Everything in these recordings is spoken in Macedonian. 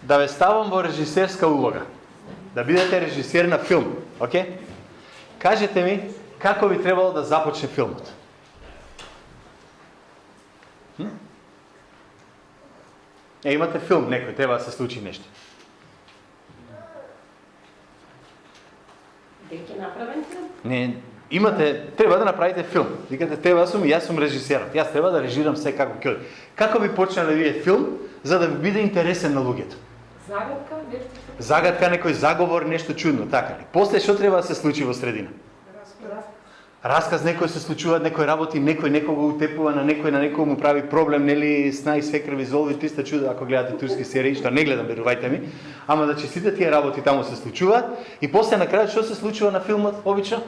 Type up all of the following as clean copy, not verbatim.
да ве ставам во режисерска улога. Да бидете режисер на филм, окей? Кажете ми како би требало да започне филмот. Имате филм, некој, треба да се случи нешто. Веќе направен филм? Не, треба да направите филм. Викате, јас сум режисерот. Јас треба да режирам се како ќе. Како би почнале вие филм за да ви биде интересен на луѓето? Загадка, нешто. Загадка, некој заговор, нешто чудно, така ли? После што треба да се случи во средина? Расказ, некој се случува, некој работи, некој некого утепува на некој му прави проблем, нели, сна и свекрви, золви, 300 чуда, ако гледате турски серии, што не гледам, верувајте ми, ама значи сите тие работи таму се случуваат и после на крајот што се случува на филмот обично?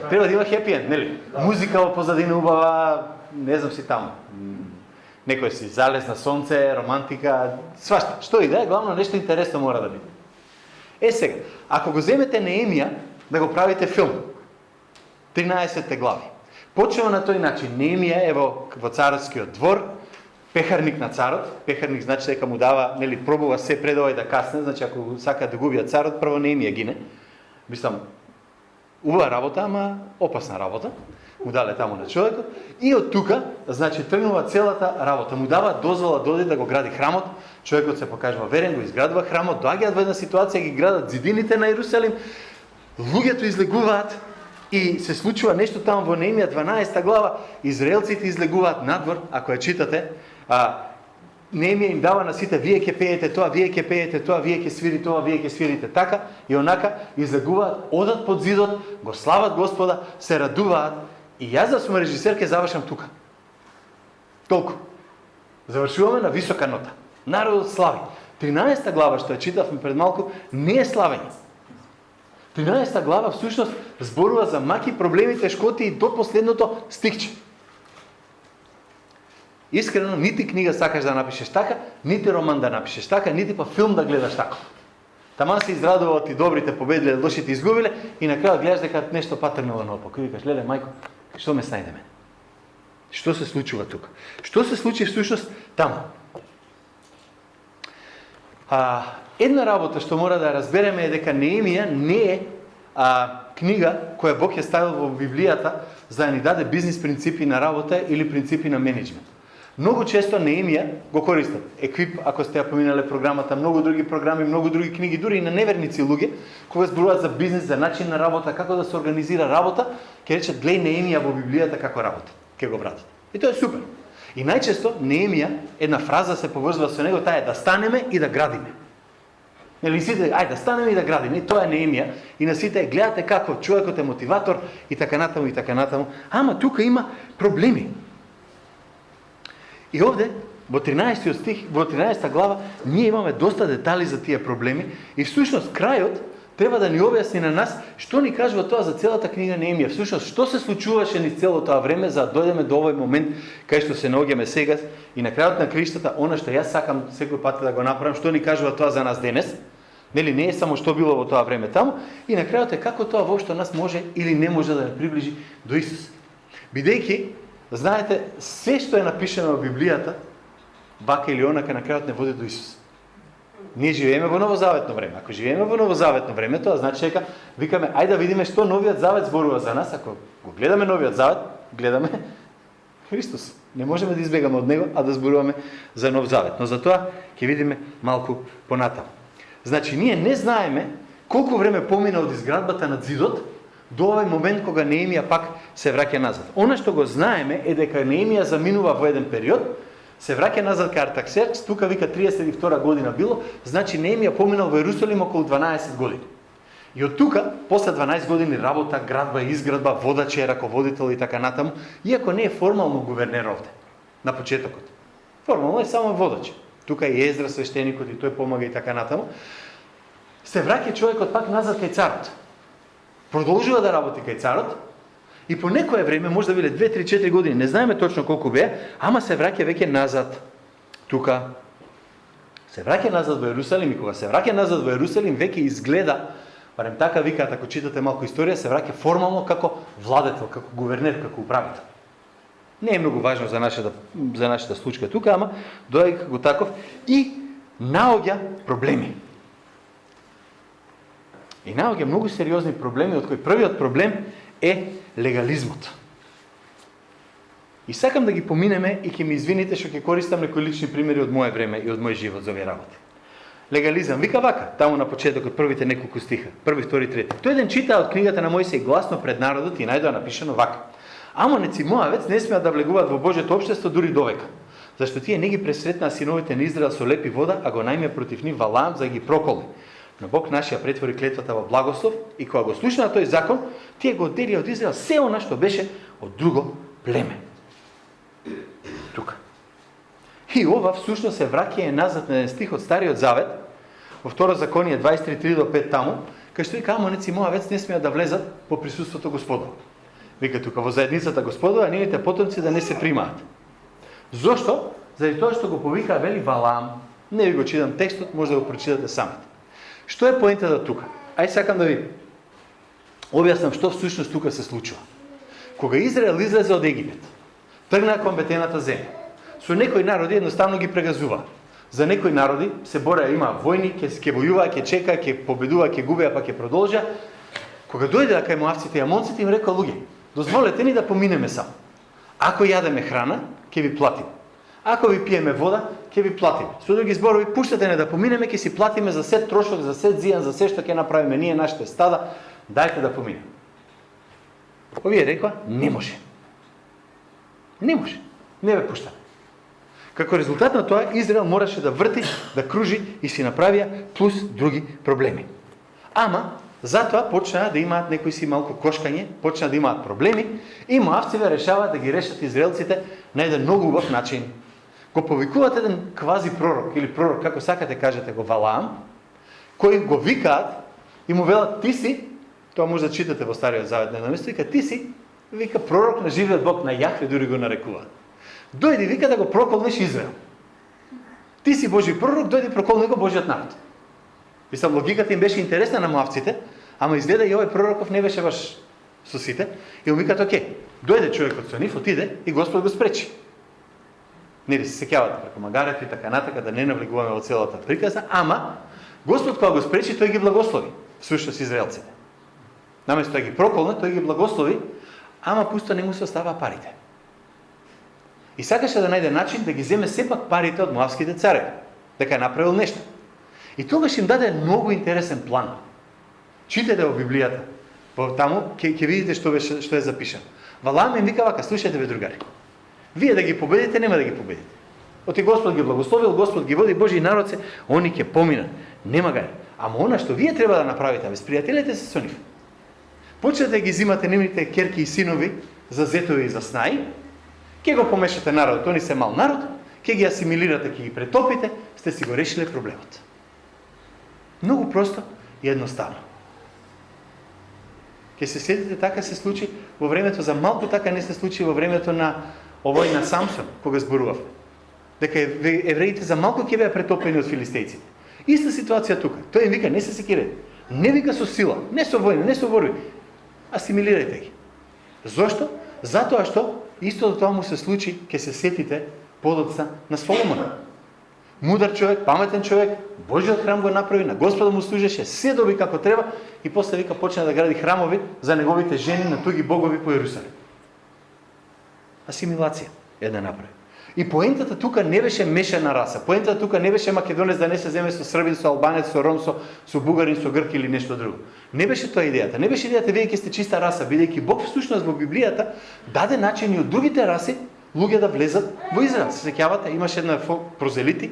Треба да има хепи енд, нели? Музика во позадина убава, не знам си таму. Некој си залез на сонце, романтика, свашта. Што и да е, главно нешто интересно мора да биде. Сега, ако го земете Неемија да го правите филм, 13 глави. Почнува на тој начин. Неемија е во царскиот двор, пехарник на царот. Пехарник значи дека му дава, нели, пробува се пред овој да касне, значи ако сака да губија царот, прво Неемија гине. Мислам, убава работа, ама опасна работа. Му дале таму на човекот. И од тука, значи, тргнува целата работа. Му дава дозвола да оди да го гради храмот. Човекот се покажува верен, го изградува храмот, доаѓаат во една ситуација, ги градат зидините на Иерусалим, луѓето излегуваат и се случува нешто таму во Неемија 12 глава, израелците излегуваат надвор, ако ја читате, Неемија им дава на сите, вие ќе пеете тоа, вие ќе пеете тоа, вие ќе свири тоа, вие ќе свирите така и онака, излегуваат, одат под зидот, го слават Господа, се радуваат и јас да сум режисер ќе завршам тука. Толку. Завршуваме на висока нота. Народот слави. 13 глава што ја читавме пред малку не е славење. 13 глава всушност зборува за маки, проблеми, тешкоти и до последното стихче. Искрено, нити книга сакаш да напишеш така, нити роман да напишеш така, нити па филм да гледаш така. Таман се израдувал и добрите победиле, лошите изгубиле и на крајот гледаш дека нешто патрнало наопак. И викаш, леле, мајко, што ме снајде мене? Што се случува тука? Што се случи всушност таму? Една работа што мора да разбереме е дека Неемија не е книга која Бог ја ставил во Библијата за да ни даде бизнис принципи на работа или принципи на менеджмент. Многу често Неемија го користат. Еквип, ако сте ја поминале програмата, многу други програми, многу други книги, дури и на неверници луѓе, кога зборуваат за бизнес, за начин на работа, како да се организира работа, ќе речат глеј Неемија во Библијата како работа. Ќе го вратат. И тоа е супер. И најчесто Неемија, една фраза се поврзува со него, таа е да станеме и да градиме. Нели сите, ајде да станеме и да градиме. И тоа е Неемија. И на сите гледате како човекот е мотиватор и така натаму и така натаму. Ама тука има проблеми. И овде, во 13 стих, во 13 глава, ние имаме доста детали за тие проблеми и всушност крајот треба да ни објасни на нас што ни кажува тоа за целата книга Неемија. Всушност, што се случуваше низ цело тоа време за да дојдеме до овој момент кај што се наоѓаме сега и на крајот на криштата, она што јас сакам секој пат да го направам, што ни кажува тоа за нас денес. Нели не е само што било во тоа време таму и на крајот е како тоа воопшто нас може или не може да ја приближи до Исус. Бидејќи знаете, се што е напишено во Библијата, вака или онака на крајот не води до Исус. Ние живееме во новозаветно време. Ако живееме во новозаветно време, тоа значи дека викаме ајде да видиме што новиот завет зборува за нас. Ако го гледаме новиот завет, гледаме Христос. Не можеме да избегаме од него, а да зборуваме за нов завет. Но за тоа ќе видиме малку понатаму. Значи ние не знаеме колку време помина од изградбата на зидот до овој момент кога Неемија пак се враќа назад. Она што го знаеме е дека Неемија заминува во еден период, се враќа назад кај Артаксеркс, тука вика 32 година било, значи Неемија поминал во Иерусалим околу 12 години. И од тука, после 12 години работа, градба, изградба, водаче, раководител и така натаму, иако не е формално гувернер овде, на почетокот. Формално е само водач. Тука е Ездра свештеникот и тој помага и така натаму. Се враќа човекот пак назад кај царот. Продолжува да работи кај царот и по некое време, може да биле 2, 3, 4 години, не знаеме точно колку беа, ама се враќа веќе назад. Тука се враќа назад во Иерусалим и кога се враќа назад во Иерусалим веќе изгледа, барем така викаат ако читате малку историја, се враќа формално како владетел, како гувернер, како управител. Не е многу важно за нашата случка тука, ама доаѓа како таков и наоѓа проблеми. И наоѓа многу сериозни проблеми, од кои првиот проблем е легализмот. И сакам да ги поминеме и ќе ми извините што ќе користам некои лични примери од мое време и од мој живот за овие работи. Легализам вика вака, таму на почетокот првите неколку стиха, први, втори, трети. Тој ден читаа од книгата на Мојсей гласно пред народот и најдоа напишано вака. Амонеци и Моавец не смеат да влегуваат во Божјето општество дури довека, зашто тие не ги пресретнаа синовите на Израел со лепи вода, а го најме против нив Валаам за да ги проколи. Но Бог нашија претвори клетвата во благослов и кога го слушнаа тој закон, тие го одделија од Израел се она што беше од друго племе. Тука. И ова всушност се враќање назад на еден стих од Стариот Завет, во Второ Законие 23:3-5 таму, кај што вика Амонеци и Моавец не смеат да влезат во присуството Господово. Вика тука во заедницата Господова, а нивните потомци да не се примаат. Зошто? Заради тоа што го повика вели Валаам. Не ви го читам текстот, може да го прочитате самите. Што е поентата тука? Ај сакам да ви објаснам што всушност тука се случува. Кога Израел излезе од Египет, тргна кон ветената земја. Со некои народи едноставно ги прегазува. За некои народи се бореа, има војни, ќе војува, ќе чека, ќе победува, ќе губеа, па ќе продолжа. Кога дојдеа кај Моавците и Амонците, им рекол: луѓе, дозволете ни да поминеме само. Ако јадеме храна, ќе ви платиме. Ако ви пиеме вода, ќе ви платиме. Со други зборови, пуштате не да поминеме, ќе си платиме за сет трошок, за сет зијан, за се што ќе направиме ние, нашите стада, дајте да поминеме. Овие рекла: не може. Не може. Не ве пуштаме. Како резултат на тоа, Израел мораше да врти, да кружи и си направија плюс други проблеми. Ама, затоа почнаа да имаат некои си малку кошкање, почнаа да имаат проблеми и Моавците решаваат да ги решат израелците на еден многу убав начин. Го повикуваат еден квази пророк, или пророк, како сакате кажете го, Валаам, кој го викаат и му велат: ти си, тоа може да читате во Стариот Завет, на место, вика: ти си, вика, пророк на живиот Бог, на Јахве дури го нарекуваат. Дојди, вика, да го проколнеш Израел. Ти си Божи пророк, дојди проколни го Божиот народ. Мислам, логиката им беше интересна на Моавците, ама изгледа и овој пророков не беше баш со сите, и му викаат: окей, дојде човекот со нив, отиде и Господ го спречи. Нели се сеќавате преку магарето и така натака, да не навлегуваме во целата приказна, ама Господ кога го спречи, тој ги благослови, всушност израелците. Наместо да ги проколне, тој ги благослови, ама пусто не му се остава парите. И сакаше да најде начин да ги земе сепак парите од моавските цареви, дека е направил нешто. И тогаш им даде многу интересен план. Читате во Библијата, таму ќе видите што е запишано. Валаам им вика вака: слушајте ве другари, вие да ги победите, нема да ги победите. Оти Господ ги благословил, Господ ги води, Божи народ се, они ќе поминат. Нема гај. Ама она што вие треба да направите, пријателете се со нив. Почнете да ги зимате нивните керки и синови за зетови и за снаи, ќе го помешате народот, они се мал народ, ќе ги асимилирате, ќе ги претопите, сте си го решиле проблемот. Многу просто и едноставно. Ќе се сетите, така се случи во времето, за малку така не се случи во времето на овој на Самсон, кога зборував. Дека евреите за малку ќе беа претопени од филистејците. Иста ситуација тука. Тој им вика: не се секирете. Не вика со сила, не со војна, не со борби. Асимилирајте ги. Зошто? Затоа што истото тоа му се случи, ќе се сетите, подоцна на Соломон. Мудар човек, паметен човек, Божиот храм го направи, на Господа му служеше, се доби како треба и после вика почна да гради храмови за неговите жени на туги богови по Јерусалим. Асимилација една направи. И поентата тука не беше мешана раса. Поентата тука не беше македонец да не се земе со србин, со албанец, со ром, со бугарин, со грк или нешто друго. Не беше тоа идејата. Не беше идејата вие ќе сте чиста раса, бидејќи Бог всушност во Библијата даде начини од другите раси луѓе да влезат во Израел. Се сеќавате, имаше една прозелити,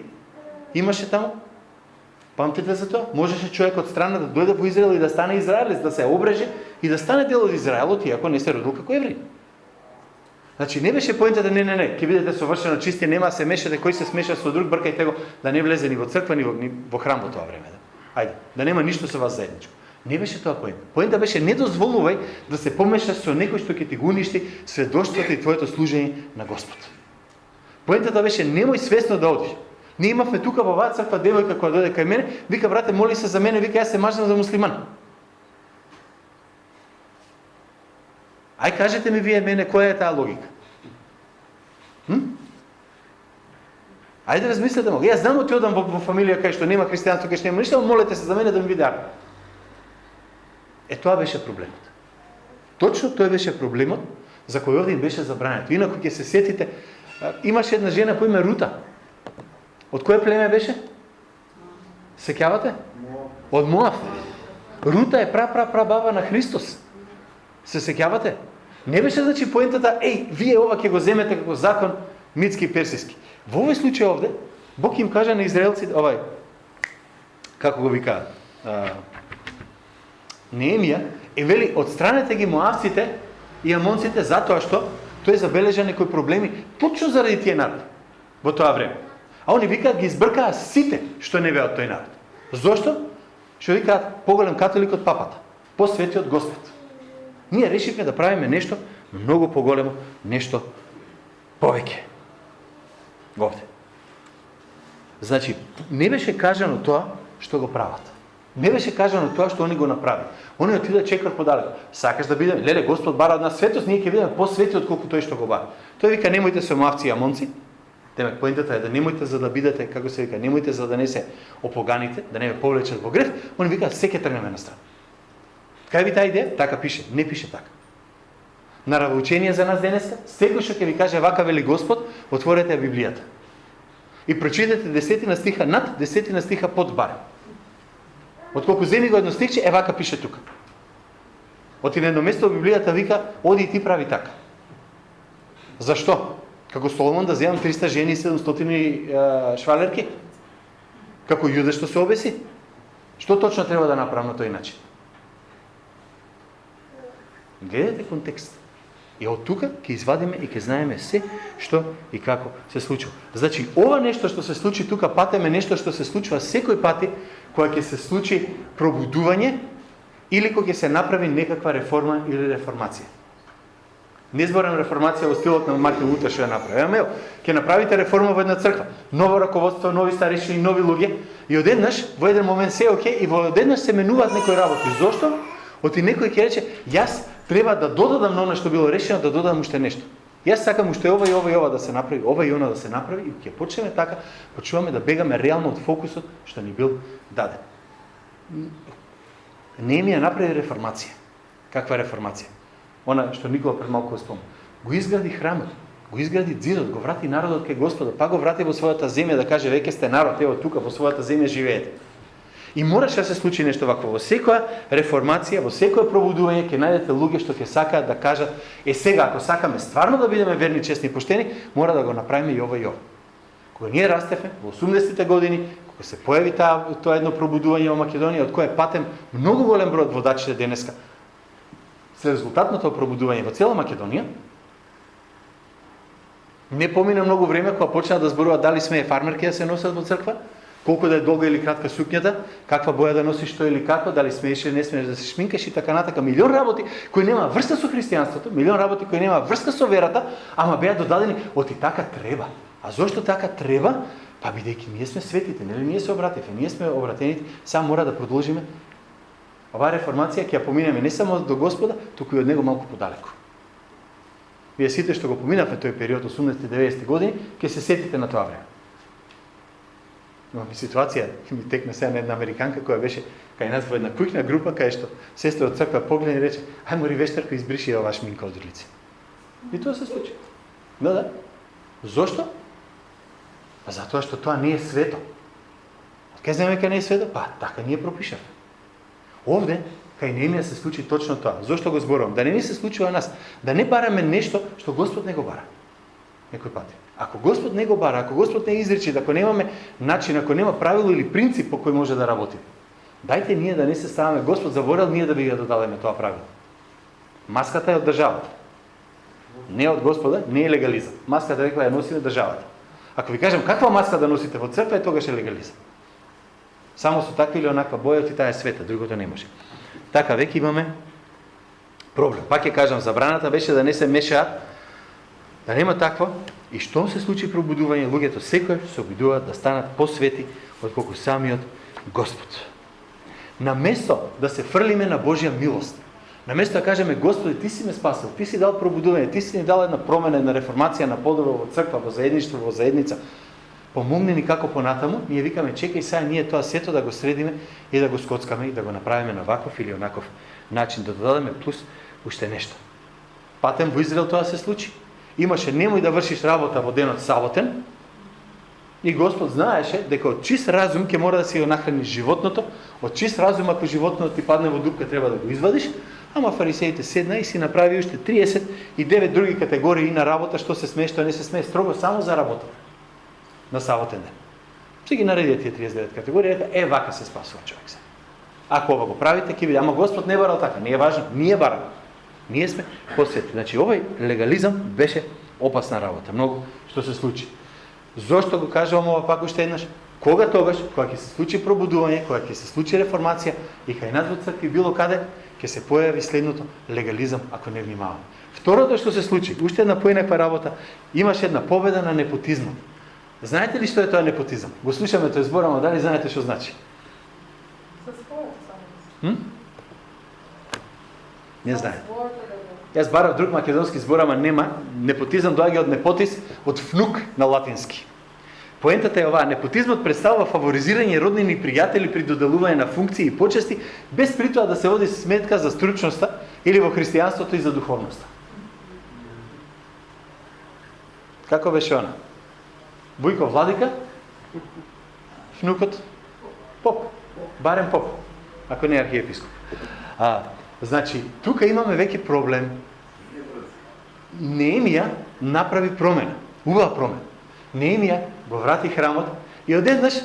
имаше таму. Памтите за тоа? Можеше човек од страна да дојде во Израел и да стане израелец, да се обреже и да стане дел од Израелот, иако не се родил како евреј. Значи не беше поентата не, ќе бидете совршено чисти, нема се мешате, кој се смеша со друг, бркајте го да не влезе ни во црква, ни во храм во тоа време. Ајде, да нема ништо со вас заедничко. Не беше тоа поента. Поента беше: не дозволувај да се помешаш со некој што ќе ти го уништи сведоштвото и твоето служење на Господ. Поентата беше: немој свесно да одиш. Ние имавме тука во оваа црква девојка која дојде кај мене, вика: брате, моли се за мене, вика: јас се мажам за муслиман. Ај кажете ми вие мене која е таа логика? Ајде размислете малку. Јас знам одам во фамилија кај што нема христијанство, кај што нема ништо, молете се за мене да ми биде арка. Тоа беше проблемот. Точно тој беше проблемот за кој овде им беше забрането. Инаку ќе се сетите, имаше една жена по име Рута. Од кое племе беше? Сеќавате? Од Моав. Рута е баба на Христос. Се сеќавате? Не беше значи поентата, вие ова ќе го земете како закон митски и персиски. Во овој случај овде, Бог им кажа на израелците, како го викаат, Неемија, вели, отстранете ги моавците и амонците затоа што тој забележа некои проблеми точно заради тие народ во тоа време. А они викаат ги избркаа сите што не беа од тој народ. Зошто? Што викаат поголем католик од папата, посвети од Господ. Ние решивме да правиме нешто многу поголемо, нешто повеќе. Овде. Значи, не беше кажано тоа што го прават. Не беше кажано тоа што они го направи. Они отида чекор подалеку. Сакаш да бидеме, леле, Господ бара од нас светост, ние ќе бидеме посвети отколку тој што го бара. Тој вика немојте се моавци и амонци. Демек поентата е да немојте за да бидете, како се вика, немојте за да не се опоганите, да не ме повлечат во грев. Они викаат се ќе тргнеме на страна. Кај ви таа идеја? Така пише, не пише така. Наравоучение за нас денеска, секој што ќе ви каже вака вели Господ, отворете ја Библијата. И прочитате 10 стиха над, 10 стиха под барем. Отколку земи го едно стихче, вака пише тука. Оти на едно место во Библијата вика, оди и ти прави така. Зашто? Како Соломон да земам 300 жени и 700 швалерки? Како Јуде што се обеси? Што точно треба да направам на тој начин? Гледате контекст. И од тука ќе извадиме и ќе знаеме се што и како се случува. Значи, ова нешто што се случи тука, патеме нешто што се случува секој пати кога ќе се случи пробудување или кога ќе се направи некаква реформа или реформација. Не зборам реформација во стилот на Мартин Лутер што ја направи. Ама ќе направите реформа во една црква, ново раководство, нови старешини, нови луѓе и одеднаш во еден момент се оке и во одеднаш се менуваат некои работи. Зошто? Оти некој ќе рече, јас треба да додадам на оно што било решено, да додадам уште нешто. Јас сакам уште ова и ова и ова да се направи, ова и она да се направи и ќе почнеме така, почнуваме да бегаме реално од фокусот што ни бил даден. Неемија направи реформација. Каква реформација? Она што Никола пред малку спомна. Го изгради храмот, го изгради ѕидот, го врати народот кај Господа, па го врати во својата земја да каже веќе сте народ, ево тука во својата земја живеете. И мораше да се случи нешто вакво. Во секоја реформација, во секое пробудување ќе најдете луѓе што ќе сакаат да кажат сега, ако сакаме стварно да бидеме верни, честни и поштени, мора да го направиме и ова и ова. Кога ние растевме во 80-те години, кога се појави тоа едно пробудување во Македонија, од кое патем многу голем број од водачите денеска, се резултат на тоа пробудување во цела Македонија, не помина многу време кога почна да зборува дали смее фармерки да се носат во црква, колку да е долга или кратка сукњата, каква боја да носиш што или како, дали смееш или не смееш да се шминкаш и така натака. Милион работи кои нема врска со христијанството, милион работи кои нема врска со верата, ама беа додадени оти така треба. А зошто така треба? Па бидејќи ние сме светите, нели ние се обративме, ние сме обратените, само мора да продолжиме. Оваа реформација ќе ја поминеме не само до Господа, туку и од него малку подалеку. Вие сите што го поминавме тој период 80-90 години, ќе се сетите на тоа време. Имаме ситуација, ми текна сега на една американка која беше кај нас во една куќна група, кај што сестра од црква погледна и рече: "Ај мори вештарко избриши оваа шминка од лице." И тоа се случи. Да. Зошто? Па затоа што тоа не е свето. Кај знаеме кај не е свето? Па така ние пропишавме. Овде кај Неемија се случи точно тоа. Зошто го зборувам? Да не ни се случува нас, да не бараме нешто што Господ не го бара. Некој пат. Ако Господ не го бара, ако Господ не изрече, ако немаме начин, ако нема правило или принцип по кој може да работи, дајте ние да не се ставаме Господ заборал ние да би го додадеме тоа правило. Маската е од државата. Не од Господа, не е легализам. Маската рекла ја носи на државата. Ако ви кажам каква маска да носите во црква, тогаш е легализам. Само со таква или онаква боја ти таа е света, другото не може. Така веќе имаме проблем. Пак ќе кажам, забраната беше да не се мешаат, да нема такво, и што се случи пробудување, луѓето секој се обидуваат да станат посвети отколку самиот Господ. Наместо да се фрлиме на Божја милост, наместо да кажеме: Господи, ти си ме спасил, ти си дал пробудување, ти си ни дал една промена, една реформација на подобро во црква, во заедништво, во заедница, помогни ни како понатаму, ние викаме, чекај сега ние тоа сето да го средиме и да го скоцкаме и да го направиме на ваков или онаков начин, да додадеме плюс уште нешто. Патем во Израел тоа се случи. Имаше немој да вршиш работа во денот саботен, и Господ знаеше дека од чист разум ќе мора да си го нахраниш животното, од чист разум ако животното ти падне во дупка треба да го извадиш, ама фарисеите седна и си направи уште 39 други категории на работа, што се смее, што не се смее, строго само за работа на саботен ден. Се ги наредија тие 39 категории, река, вака се спасува човек се. Ако ова го правите, ќе биде, ама Господ не барал така, не е важно, ние бараме. Ние сме посвети. Значи, овој легализам беше опасна работа, многу што се случи. Зошто го кажувам ова пак уште еднаш? Кога тогаш, кога ќе се случи пробудување, кога ќе се случи реформација и кај нас во цркви било каде, ќе се појави следното легализам ако не внимаваме. Второто што се случи, уште една поинаква работа, имаше една победа на непотизмот. Знаете ли што е тоа непотизам? Го слушаме тој збор, ама дали знаете што значи? Не знаете. Јас барав друг македонски збор, ама нема. Непотизам доаѓа од непотис, од внук на латински. Поентата е оваа, непотизмот представува фаворизирање роднини пријатели при доделување на функции и почести, без при тоа да се води сметка за стручноста или во христијанството и за духовноста. Како беше она? Бујко владика, внукот поп, барем поп, ако не архиепископ. Значи, тука имаме веќе проблем. Неемија направи промена, убава промена. Неемија го врати храмот и одеднаш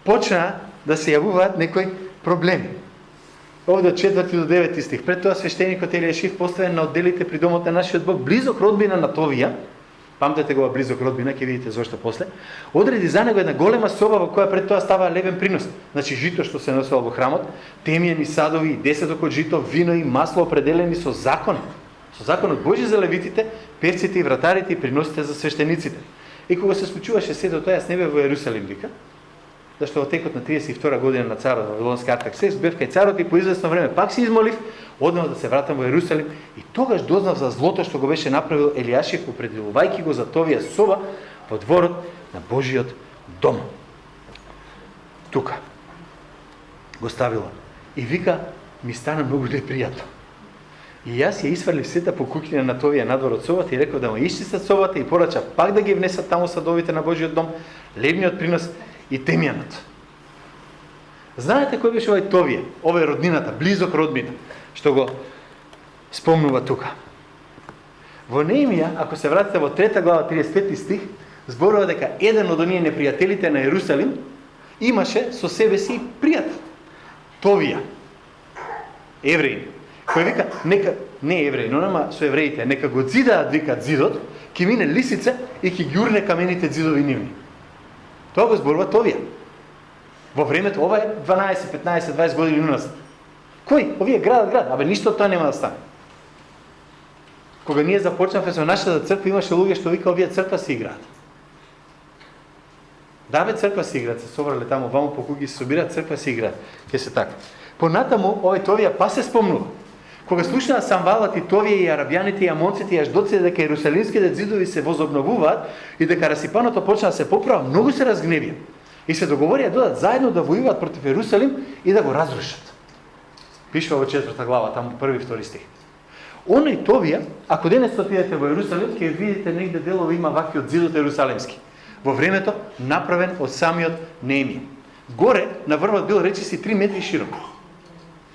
почна да се јавуваат некои проблеми. Овде од 4 до 9 стих. Пред тоа свештеникот Елијашив поставен на одделите при домот на нашиот Бог, близок родбина на Товија, памтете го близок родбина, ќе видите зошто после, одреди за него една голема соба во која пред тоа става левен принос. Значи жито што се носело во храмот, темјени садови, 10 од жито, вино и масло определени со закон. Со законот Божи за левитите, певците и вратарите и приносите за свештениците. И кога се случуваше сето тоа, јас не бев во Ерусалим, вика, зашто во текот на 32 година на царот Вавилонски Артаксеркс бев кај царот и по известно време пак се измолив, однев да се вратам во Ерусалим и тогаш дознав за злото што го беше направил Елијашив, определувајќи го за Товија соба во дворот на Божиот дом. Тука го ставила. И вика, ми стана многу непријатно. И јас ја изфрлив сета по куќина на Товија надвор од собата и реков да му исчистат собата и порача пак да ги внесат таму садовите на Божиот дом, левниот принос и темјанот. Знаете кој беше овој Товија? Ова е роднината, близок родбина, што го спомнува тука. Во Неемија, ако се вратите во 3 глава 35 стих, зборува дека еден од оние непријателите на Ерусалим имаше со себе си пријател. Товија, евреин, кој вика, нека, не евреин, но со евреите, нека го зидаат, викат зидот, ќе мине лисица и ќе ги урне камените зидови нивни. Тоа го зборува Товија. Во времето, ова е 12, 15, 20 години уназад. Кој? Овие град. Абе, ништо тоа нема да стане. Кога ние започнавме со нашата црква, имаше луѓе што вика, овие црква се играат. Да, бе, црква се играат, се собрале таму, ваму по куги се собираат, црква се играат. Ке се така. Понатаму, овој Товија па се спомнува. Кога слушнаа Самвалат и Товија и арабјаните и амонците и аждоците дека ерусалимските зидови се возобновуваат и дека расипаното почна да се поправа, многу се разгневија. И се договорија да додат заедно да војуваат против Ерусалим и да го разрушат. Пишува во 4 глава, таму 1-2 стих. Оној Товија, ако денес отидете во Ерусалим, ќе видите негде делови има вакви од зидот ерусалимски. Во времето направен од самиот Неемија. Горе на врвот бил речиси 3 метри широк.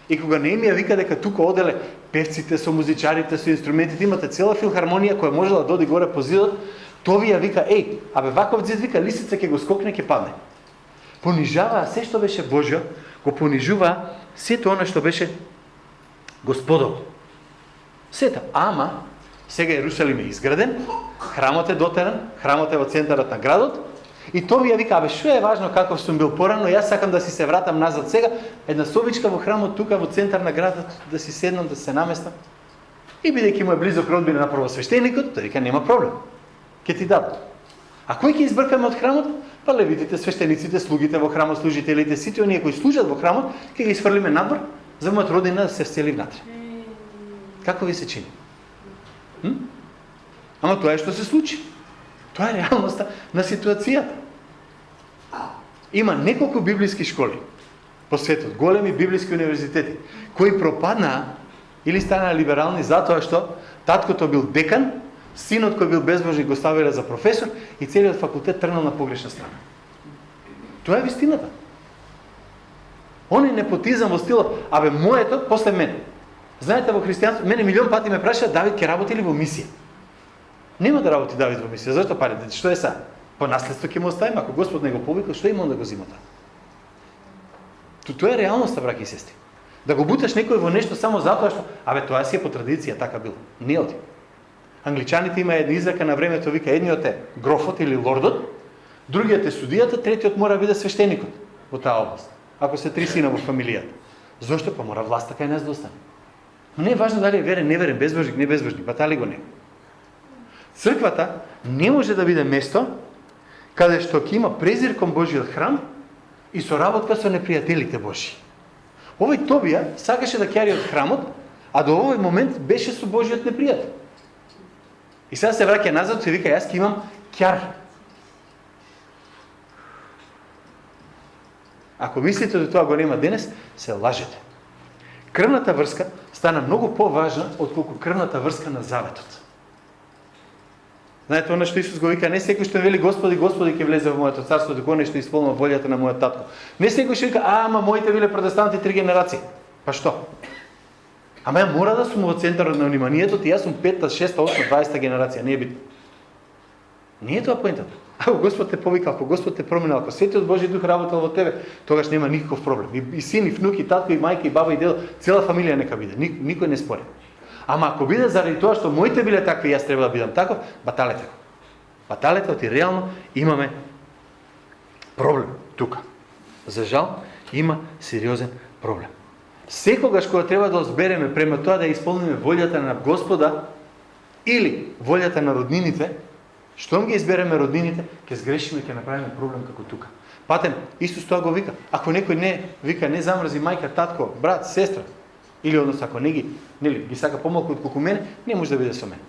И кога Неемија вика дека тука оделе певците со музичарите со инструментите, имате цела филхармонија која можела да оди горе по зидот, Товија вика, абе ваков зид вика лисица ќе го скокне, ќе падне. Понижаваа се што беше Божјо, го понижуваа сето она што беше Господово. Сета, ама сега Ерусалим е изграден, храмот е дотеран, храмот е во центарот на градот, и Товија вика, абе што е важно каков сум бил порано, јас сакам да си се вратам назад сега, една собичка во храмот тука во центар на градот, да си седнам, да се наместам. И бидејќи му е близок родбина на првосвештеникот, тој вика нема проблем. Ке ти дадат. А кој ќе избркаме од храмот? Па левитите, свештениците, слугите во храмот, служителите, сите оние кои служат во храмот, ќе ги изфрлиме надвор, за мојот родина да се всели внатре. Како ви се чини? Ама тоа е што се случи. Тоа е реалноста на ситуацијата. Има неколку библиски школи по светот, големи библиски универзитети, кои пропаднаа или станаа либерални затоа што таткото бил декан, синот кој бил безбожник го ставиле за професор и целиот факултет тргнал на погрешна страна. Тоа е вистината. Они непотизам во стилот, абе моето после мене. Знаете, во христијанство, мене милион пати ме прашаат Давид ќе работи ли во мисија. Нема да работи Давид во мисија. Зашто пари? Што е са? По наследство ќе му оставим, ако Господ не го повика, што има он да го зима таа? Тоа е реалноста, браќи и сестри. Да го буташ некој во нешто само затоа што, абе тоа си е по традиција, така било. Не оди. Англичаните има една изрека на времето, вика, едниот е грофот или лордот, другиот е судијата, третиот мора да биде свештеникот во таа област. Ако се 3 сина во фамилијата. Зошто? Па мора власта кај нас да остане. Но не е важно дали е верен, неверен, безбожник, не безбожник, батали го не. Црквата не може да биде место каде што ќе има презир кон Божиот храм и соработка со непријателите Божи. Овој Тобија сакаше да ќари од храмот, а до овој момент беше со Божиот непријател. И сега се враќа назад и вика, јас ќе имам ќар. Ако мислите да тоа го нема денес, се лажете. Крвната врска стана многу поважна отколку крвната врска на заветот. Знаете, она што Исус го вика, не секој што вели Господи, Господи ќе влезе во моето царство, дека нешто исполнува волјата на мојот татко. Не секој што вика, ама моите биле протестанти 3 генерации. Па што? Ама ја мора да сум во центарот на вниманието, ти јас сум 5, 6, 8, 20 генерација, не е битно. Не е тоа поентата. Ако Господ те повикал, ако Господ те променил, ако Светиот Божи Дух работел во тебе, тогаш нема никаков проблем. И син, и внук, и татко, и мајка, и баба, и дедо, цела фамилија нека биде. Никој не спори. Ама ако биде заради тоа што моите биле такви, јас треба да бидам таков, баталете го. Баталете, оти реално имаме проблем тука. За жал, има сериозен проблем. Секогаш кога треба да озбереме према тоа да исполниме волјата на Господа или волјата на роднините, штом ги избереме роднините, ќе сгрешиме, ќе направиме проблем како тука. Патем, Исус тоа го вика. Ако некој не вика, не замрзи мајка, татко, брат, сестра, или односно ако не ги сака помалку отколку мене, не може да биде со мене.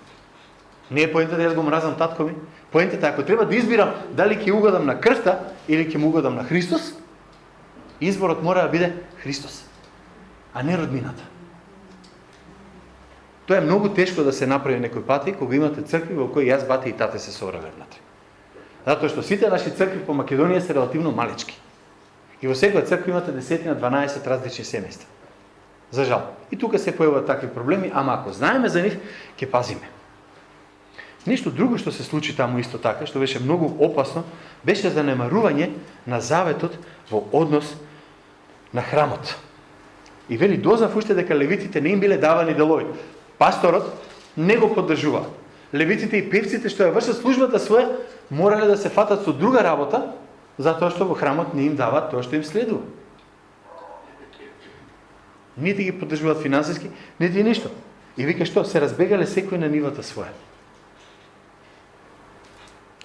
Не е поентата да јас го мразам татко ми. Поентата ако треба да избирам дали ќе угодам на крвта или ќе му угодам на Христос, изборот мора да биде Христос, а не роднината. Тоа е многу тешко да се направи некој пати кога имате цркви во кои јас, бате и тате се собраве внатре. Затоа што сите наши цркви по Македонија се релативно малечки. И во секоја црква имате 10-12 различни семејства. За жал. И тука се појавуваат такви проблеми, ама ако знаеме за нив, ќе пазиме. Нешто друго што се случи таму исто така, што беше многу опасно, беше занемарување на заветот во однос на храмот. И вели дознав уште дека левитите не им биле давани делови. Пасторот не го поддржува. Левитите и певците што ја вршат службата своја, морале да се фатат со друга работа, затоа што во храмот не им даваат тоа што им следува. Нити ги поддржуваат финансиски, нити ништо. И вика што, се разбегале секој на нивата своја.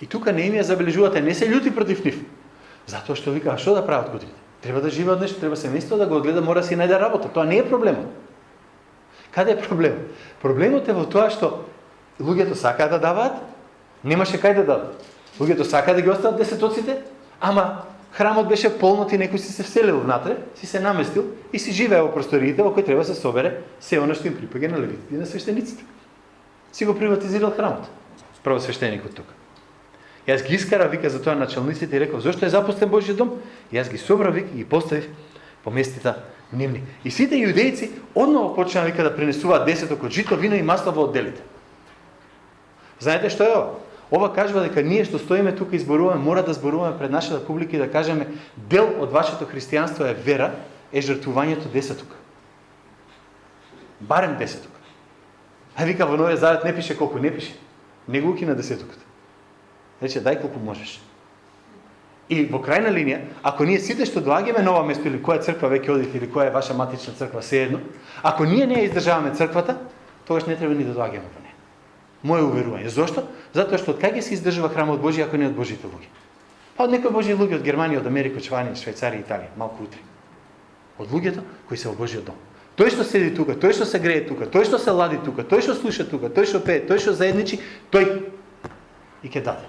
И тука не им ја забележувате, не се љути против нив. Затоа што вика, а што да прават кутрите? Треба да живеат нешто, треба семејство да го одгледа, мора да си најде работа. Тоа не е проблемот. Каде е проблемот? Проблемот е во тоа што луѓето сакаат да даваат, немаше кај да дадат. Луѓето сакаат да ги остават десетоците, ама храмот беше полнот и некој си се вселил внатре, си се наместил и си живее во просториите во кои треба да се собере се оно што им припаѓа на левитите и на свештениците. Си го приватизирал храмот. Првосвештеникот тука. Јас ги искара, вика, за тоа началниците и реков, зошто е запустен Божјиот дом? Јас ги собрав, вика, и ги поставив по местите нивни. И сите јудејци одново почнаа, вика, да пренесуваат десеток од жито, вино и масло во одделите. Знаете што е ова? Ова кажува дека ние што стоиме тука и зборуваме, мора да зборуваме пред нашата публика и да кажеме дел од вашето христијанство е вера, е жртвувањето десеток. Барем десеток. А вика во Новиот Завет не пише колку, не пише. Не го укина десетокот. Рече, дај колку можеш. И во крајна линија, ако ние сите што доаѓаме на ова место или која црква веќе одите или која е ваша матична црква, сеедно, ако ние не ја издржаваме црквата, тогаш не треба ни да доаѓаме во неја. Моје уверување. Зошто? Затоа што од кај ќе се издржува храмот Божи ако не од Божите луѓе? Па од некои Божи луѓе од Германија, од Америка, од Шванија, Швајцарија, Италија, малку утре. Од луѓето кои се во Божиот дом. Тој што седи тука, тој што се грее тука, тој што се лади тука, тој што слуша тука, тој што пее, тој што заедничи, тој и ќе даде.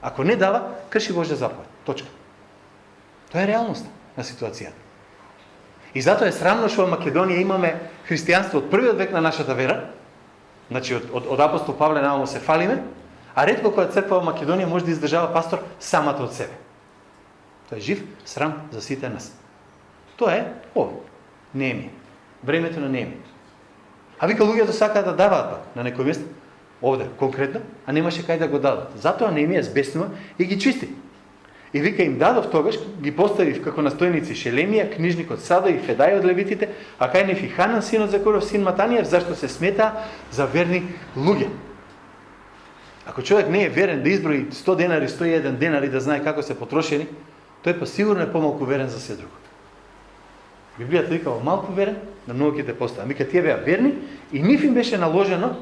Ако не дава, крши Божја заповед. Точка. Тоа е реалност на ситуацијата. И затоа е срамно што во Македонија имаме христијанство од првиот век на нашата вера, значи од апостол Павле наомо се фалиме, а ретко која црква во Македонија може да издржава пастор самата од себе. Тоа е жив срам за сите нас. Тоа е Неемија. Времето на Неемија. А вика луѓето сакаат да даваат на некој место, овде конкретно, а немаше кај да го дадат. Затоа Неемија збеснува и ги чисти. И вика им дадов тогаш, ги поставив како настојници Шелемија, книжникот Сада и Федај од левитите, а кај нив и Ханан, синот Закуров, син Матаниев, зашто се смета за верни луѓе. Ако човек не е верен да изброи 100 денари, 101 денари, да знае како се потрошени, тој па сигурно е помалку верен за се друго. Библијата вика малку верен, на многу ќе те постави. Вика тие беа верни и нив им беше наложено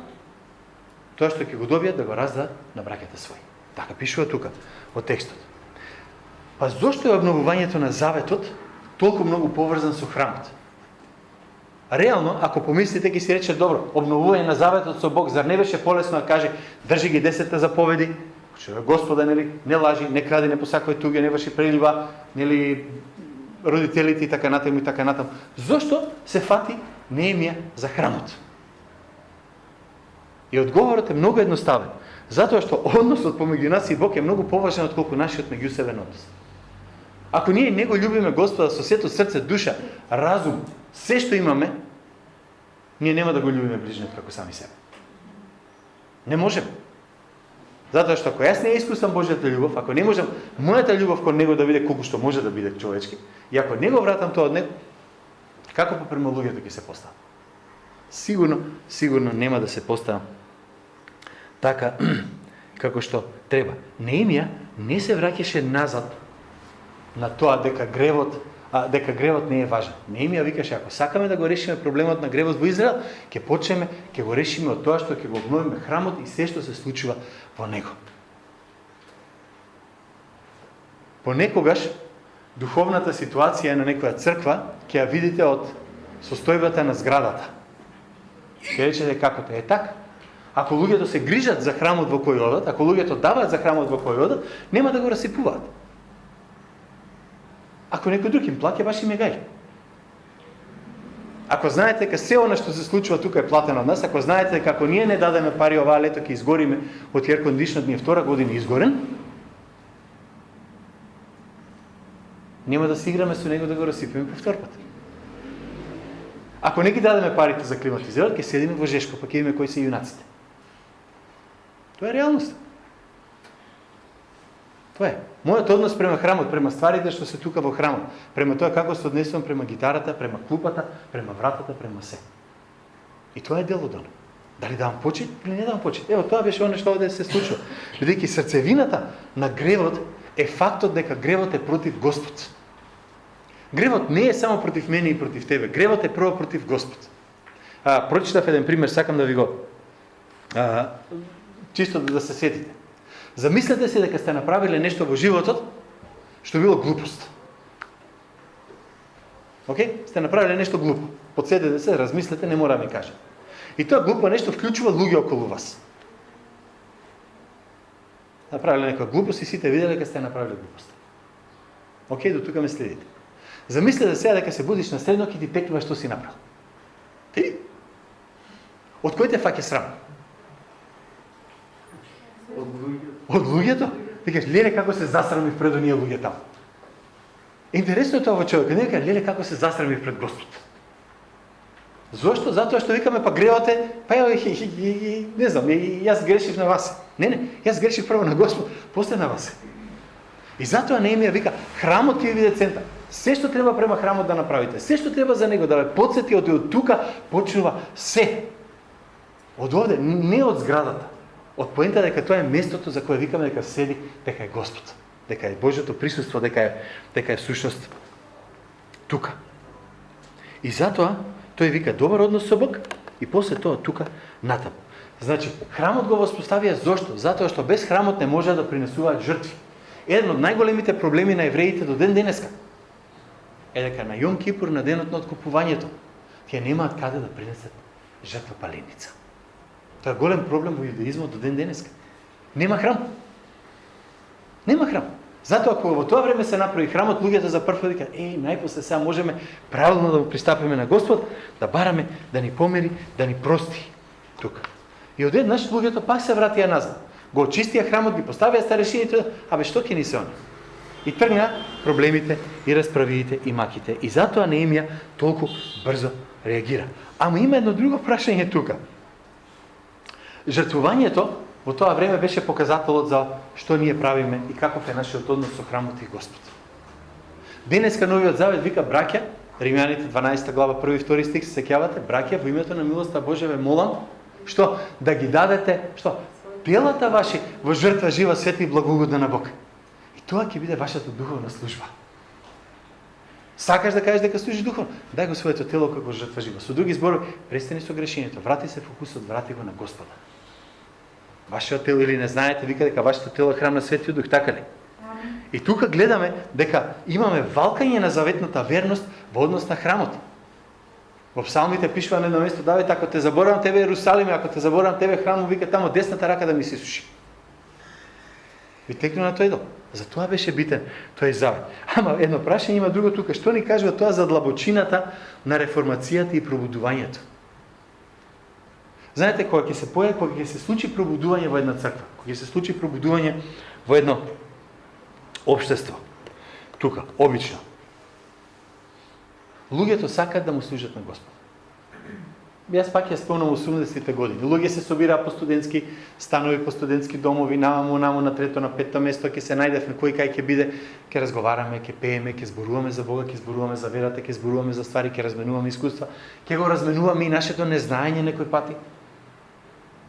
тоа што ќе го добијат да го раздадат на браќата своји. Така пишува тука во текстот. Па зошто е обновувањето на заветот толку многу поврзан со храмот? Реално, ако помислите, ќе си рече, добро, обновување на заветот со Бог, зар не беше полесно да каже, држи ги 10 заповеди, Господа, нели, не лажи, не кради, не посакувај туѓe, не врши прелива, нели, родителите и така натаму и така натаму. Зошто се фати Неемија за храмот? И одговорот е многу едноставен. Затоа што односот помеѓу нас и Бог е многу поважен отколку нашиот меѓусебен однос. Ако ние не го љубиме Господа со сето срце, душа, разум, се што имаме, ние нема да го љубиме ближниот како сами себе. Не можеме. Затоа што ако јас не искусам Божјата љубов, ако не можам мојата љубов кон него да биде колку што може да биде човечки, и ако не го вратам тоа од него, како попрема луѓето ќе се поставам? Сигурно нема да се поставам така како што треба. Неемија не се враќаше назад на тоа дека гревот не е важен. Неемија викаше, ако сакаме да го решиме проблемот на гревот во Израел, ќе го решиме од тоа што ќе го обновиме храмот и се што се случува во него. Понекогаш духовната ситуација на некоја црква ќе ја видите од состојбата на зградата. Ќе речете како тоа е така. Ако луѓето се грижат за храмот во кој одат, ако луѓето даваат за храмот во кој одат, нема да го расипуваат. Ако некој друг им плаќа, баш им е гај. Ако знаете дека се она што се случува тука е платено од нас, ако знаете како ние не дадеме пари оваа лето ќе изгориме од еркондишнот ни е втора година изгорен, нема да се играме со него да го расипеме по втор пат. Ако не ги дадеме парите за климатизерот, ќе седиме во Жешко, па ќе видиме кои се јунаците. Тоа е реалност. Тоа е. Мојот однос према храмот, према стварите што се тука во храмот, према тоа како се однесувам према гитарата, према клупата, према вратата, према се. И тоа е дел од оно. Дали давам почит или не давам почит? Ево, тоа беше оно што овде се случува. Бидејќи срцевината на гревот е фактот дека гревот е против Господ. Гревот не е само против мене и против тебе. Гревот е прво против Господ. Прочитав еден пример, сакам да ви го чисто да се сетите. Замислете се дека сте направиле нешто во животот што било глупост. Океј? Сте направиле нешто глупо. Подседете се, размислете, не мора да ми кажете. И тоа глупо нешто вклучува луѓе околу вас. Направиле некоја глупост и сите виделе дека сте направиле глупост. Океј, до тука ме следите. Замислете сега дека се будиш на среднок и ти текнува што си направил. Ти? Од кој те фаќа срам? Од луѓето? Викаш, леле како се засрамив пред оние луѓе таму. Интересно е тоа во човекот. Не вика, леле како се засрамив пред Господ. Зошто? Затоа што викаме, па гревот е, па не знам, јас грешив на вас. Не, јас грешив прво на Господ, после на вас. И затоа Неемија вика, храмот ќе биде центар. Се што треба према храмот да направите, се што треба за него да ве потсети од тука почнува се. Од овде, не од зградата. Од поента дека тоа е местото за кое викаме дека седи, дека е Господ, дека е Божјото присуство, дека е всушност тука. И затоа тој вика добар однос со Бог и после тоа тука натаму. Значи, храмот го воспоставија зошто? Затоа што без храмот не може да принесуваат жртви. Еден од најголемите проблеми на евреите до ден денеска е дека на Јом Кипур, на денот на откупувањето, тие немаат каде да принесат жртва паленица. Тоа е голем проблем во јудаизмот до ден денеска. Нема храм. Нема храм. Затоа ако во тоа време се направи храмот, луѓето за прв пат викаат: најпосле сега можеме правилно да му пристапиме на Господ, да бараме да ни помири, да ни прости тука. И одеднаш луѓето пак се вратија назад. Го очистија храмот, ги поставија старешините, што ќе ни се они? И тргна проблемите и расправиите и маките. И затоа Неемија толку брзо реагира. Ама има едно друго прашање тука. Жртвувањето во тоа време беше показателот за што ние правиме и каков е нашиот однос со храмот и Господ. Денеска Новиот Завет вика: браќа, Римјаните 12 глава 1 и 2 стих, се сеќавате, браќа, во името на милоста Божја ве молам, што да ги дадете, што телата ваши во жртва жива, света и благоугодна на Бог. И тоа ќе биде вашата духовна служба. Сакаш да кажеш дека служиш духовно? Дај го своето тело како жртва жива. Со други зборови, престани со грешењето, врати се фокусот, врати го на Господа. Вашето тело, или не знаете, вика дека вашето тело е храм на Светиот Дух, така ли? И тука гледаме дека имаме валкање на заветната верност во однос на храмот. Во псалмите пишува на едно место: Давид, ако те заборавам тебе Ерусалиме, ако те заборавам тебе храмот, вика тамо десната рака да ми се суши. Ви текна на тој дол. За тоа беше битен тој завет. Ама едно прашање има друго тука. Што ни кажува тоа за длабочината на реформацијата и пробудувањето? Знаете, кога ќе се појави, кога ќе се случи пробудување во една црква, кога ќе се случи пробудување во едно општество, тука, обично, луѓето сакаат да му служат на Господ. Јас пак ја спомнам 80-те години. Луѓе се собираа по студентски станови, по студентски домови, намо на трето, на петто место, ќе се најдевме кој кај ќе биде, ќе разговараме, ќе пееме, ќе зборуваме за Бога, ќе зборуваме за верата, ќе зборуваме за ствари, ќе разменуваме искуства, ќе го разменуваме и нашето незнаење некој пати.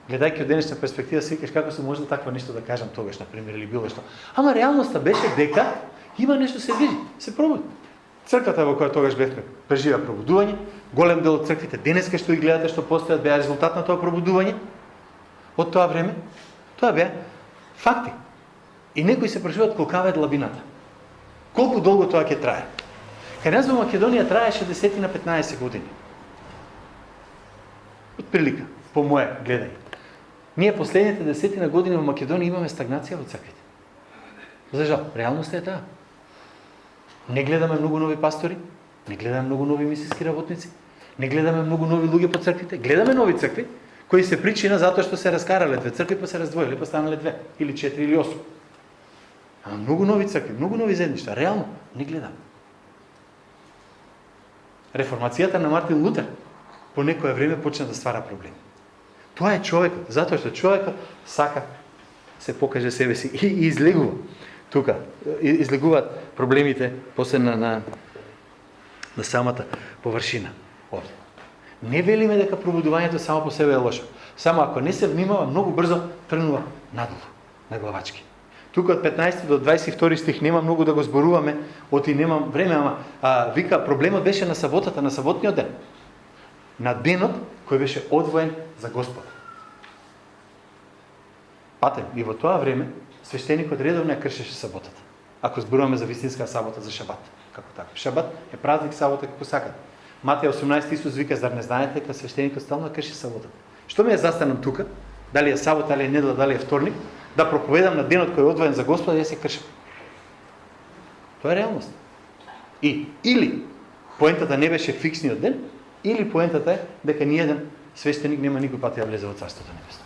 Гледајќи од денешна перспектива, си викаш како се може такво нешто да кажам тогаш, например, или било што. Ама реалноста беше дека има нешто се движи, се пробуди. Црквата во која тогаш бевме преживеа пробудување, голем дел од црквите денеска што ги гледате, што постојат, беа резултат на тоа пробудување од тоа време. Тоа беа факти. И некои се прашуваат колкава е длабината. Колку долго тоа ќе трае? Кај нас во Македонија траеше 10 на 15 години. Од прилика, по моje гледање. Ние последните 10 на години во Македонија имаме стагнација во црквите. За жал, реалноста е таа. Не гледаме многу нови пастори, не гледаме многу нови мисиски работници, не гледаме многу нови луѓе по црквите. Гледаме нови цркви, кои се причина затоа што се раскарале две цркви, па се раздвоиле, па станале 2, или 4, или 8. Ама многу нови цркви, многу нови заедништа, реално не гледаме. Реформацијата на Мартин Лутер по некое време почна да ствара проблеми. Тоа е човекот, затоа што човекот сака се покаже себе си и излегува. Тука излегуваат проблемите после на самата површина овде. Не велиме дека пробудувањето само по себе е лошо. Само ако не се внимава, многу брзо тргнува надолу, на главачки. Тука од 15 до 22 стих нема многу да го зборуваме, оти немам време, ама вика проблемот беше на саботата, на саботниот ден. На денот кој беше одвоен за Господ. Пате, и во тоа време свештеникот редовно ја кршеше саботата. Ако зборуваме за вистинска сабота, за шабат. Како така? Шабат е празник, сабота како сакат. Матеј 18 Исус вика: зар не знаете дека свештеникот стално крши саботата? Што ме ја застанам тука? Дали е сабота, дали е недела, дали е вторник, да проповедам на денот кој е одвоен за Господа, јас се кршам. Тоа е реалност. И или поентата не беше фиксниот ден, или поентата е дека ниеден свештеник нема никој пат да влезе во Царството небесно.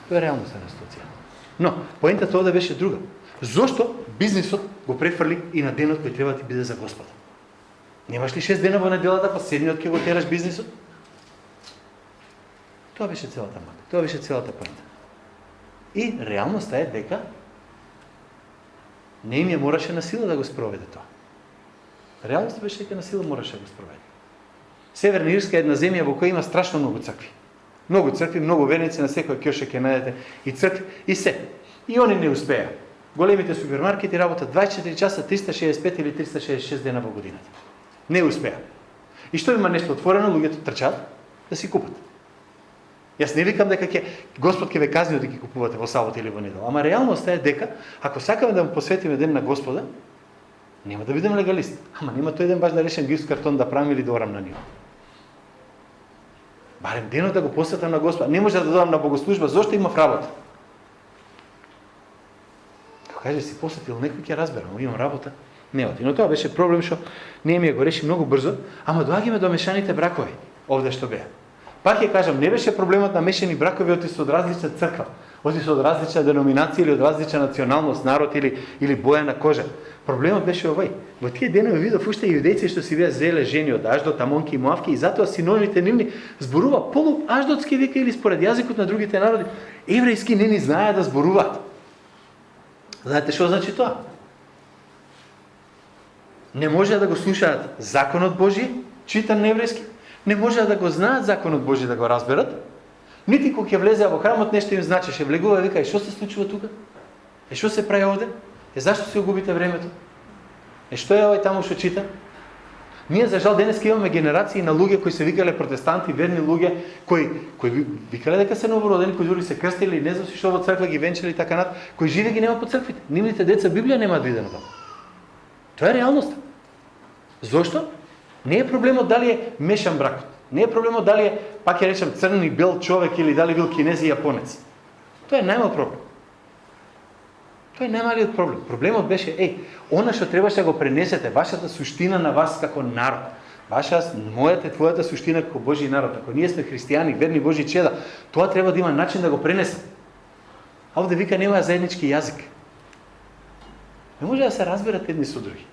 Тоа е реалноста на ситуацијата. Но поентата овде беше друга. Зошто бизнисот го префрли и на денот кој треба ти биде за Господа? Немаш ли 6 дена во неделата, па седмиот ќе го тераш бизнисот? Тоа беше целата мака. Тоа беше целата поента. И реалноста е дека Неемија мораше на сила да го спроведе тоа. Реалноста беше дека на сила мораше да го спроведе. Северна Ирска е една земја во која има страшно многу цркви. Многу цркви, многу верници, на секој кјошек ќе најдете и цркви, и се. И они не успеа. Големите супермаркети работат 24 часа, 365 или 366 дена во годината. Не успеа. И што има нешто отворено, луѓето трчаат да си купат. Јас не викам дека Господ ќе ве казни да ги купувате во сабота или во недела. Ама реалноста е дека ако сакаме да му посветиме ден на Господа, нема да бидем легалист. Ама нема тој ден баш да решен гифт картон да правим или да орам на него. Барем денот да го посветам на Господа. Не може да додам на богослужба, зошто имав работа. Ако каже си посетил некој ќе разберам, имам работа, не оди. Но тоа беше проблем што Неемија го реши многу брзо, ама доаѓаме до мешаните бракови, овде што беа. Пак ќе кажам, не беше проблемот на мешани бракови оти се од различна црква, оти се од различна деноминација или од различна националност, народ или боја на кожа. Проблемот беше овој. Во тие денови видов уште јудејци што си беа зеле жени од Аждот, Амонки и Моавки, и затоа синовите нивни зборува полу аждотски вика или според јазикот на другите народи. Еврејски не ни знаеа да зборуваат. Знаете што значи тоа? Не можеа да го слушаат законот Божи, читан на еврејски, не можеа да го знаат законот Божи да го разберат, нити кога ќе влезеа во храмот нешто им значеше, влегува вика, што се случува тука? Што се прави овде? Зашто се губите времето? Што е овој таму што чита? Ние за жал денеска имаме генерации на луѓе кои се викале протестанти, верни луѓе, кои викале дека се новородени, кои дури се крстили, не знам што во црква ги венчали и така нат, кои живе ги нема по црквите. Нивните деца Библија немаат видено таму. Тоа е реалноста. Зошто? Не е проблемот дали е мешан бракот. Не е проблемот дали е, пак ја речам, црн и бел човек или дали бил кинез и јапонец. Тоа е најмал проблем. Тоа е најмалиот проблем. Проблемот беше, она што требаше да го пренесете, вашата суштина на вас како народ, мојата, твојата суштина како Божи народ, ако ние сме христијани, верни Божи чеда, тоа треба да има начин да го пренесе. А овде вика нема заеднички јазик. Не може да се разберат едни со други.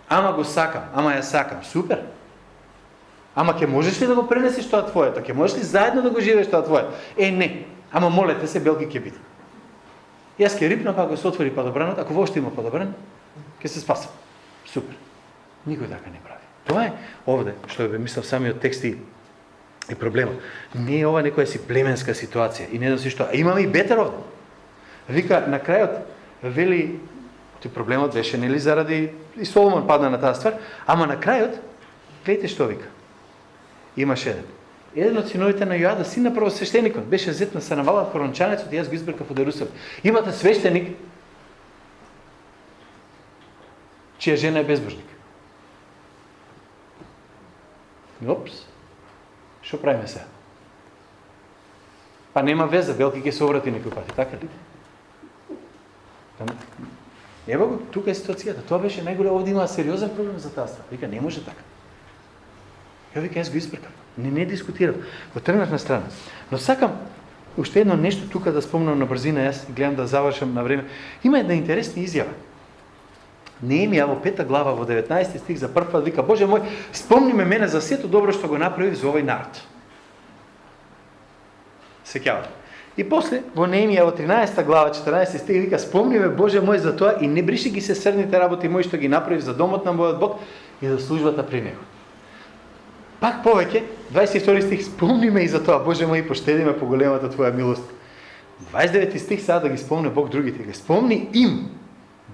Ама го сакам, ама ја сакам, супер. Ама ќе можеш ли да го пренесеш тоа твоето? Ќе можеш ли заедно да го живееш тоа твоето? Не. Ама молете се, белки ќе биде. Јас ќе рипнам, па ако се отвори падобранот, ако воопшто има падобран, ќе се спасам. Супер. Никој така не прави. Тоа е овде, што бе мислам самиот текст и проблема. Не е ова некоја си племенска ситуација и не знам си што. А имаме и бетер овде. Вика, на крајот, вели, проблемот беше, нели, заради и Соломон падна на таа ствар, ама на крајот, гледайте што вика. Имаше еден од синовите на Јоада, син на првосвештеникот, беше зет на Санавалат Хорончанецот и јас го избркав од Ерусалим. Имате свештеник, чија жена е безбожник. Опс, што правиме сега? Па нема веза, белки ќе се обрати некој пати, така ли? Ево го, тука е ситуацијата. Тоа беше најголем, овде има сериозен проблем за таа ствар. Вика, не може така. Ја вика, јас го избркав. Не дискутирав. Го тргнав на страна. Но сакам уште едно нешто тука да спомнам на брзина, јас гледам да завршам на време. Има една интересна изјава. Неемија во 5 глава во 19 стих за прв пат вика, Боже мој, спомни ме мене за сето добро што го направив за овој народ. Сеќавате. И после во Неемија во 13 глава 14 стих вика, спомни ме Боже мој за тоа и не бриши ги се срдните работи мои што ги направив за домот на мојот Бог и за службата при него. Пак повеќе, 22 стих, спомни ме и за тоа, Боже мој, поштеди ме по големата твоја милост. 29 стих сега да ги спомне Бог другите. Ги спомни им,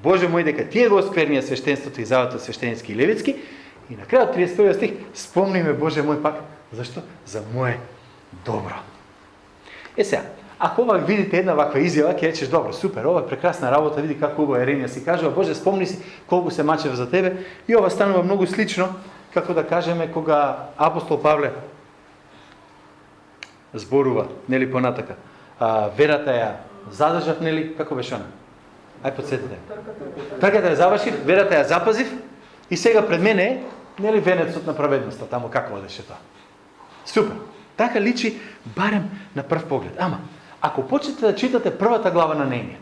Боже мој, дека тие го осквернија свештенството и завото свештенски и левитски. И на крајот 31 стих, спомни ме, Боже мој, пак, зашто? За моје добро. Сега, ако ова видите една ваква изјава, ќе речеш, добро, супер, ова е прекрасна работа, види како убаво Еремија си кажува, Боже, спомни си колку се мачев за тебе. И ова станува многу слично, како да кажеме, кога апостол Павле зборува, нели понатака, верата ја задржав, нели, како беше она? Ај подсетите. Трката ја завршив, верата ја запазив и сега пред мене е, нели, венецот на праведноста, таму како одеше тоа. Супер. Така личи барем на прв поглед. Ама, ако почнете да читате првата глава на Неемија,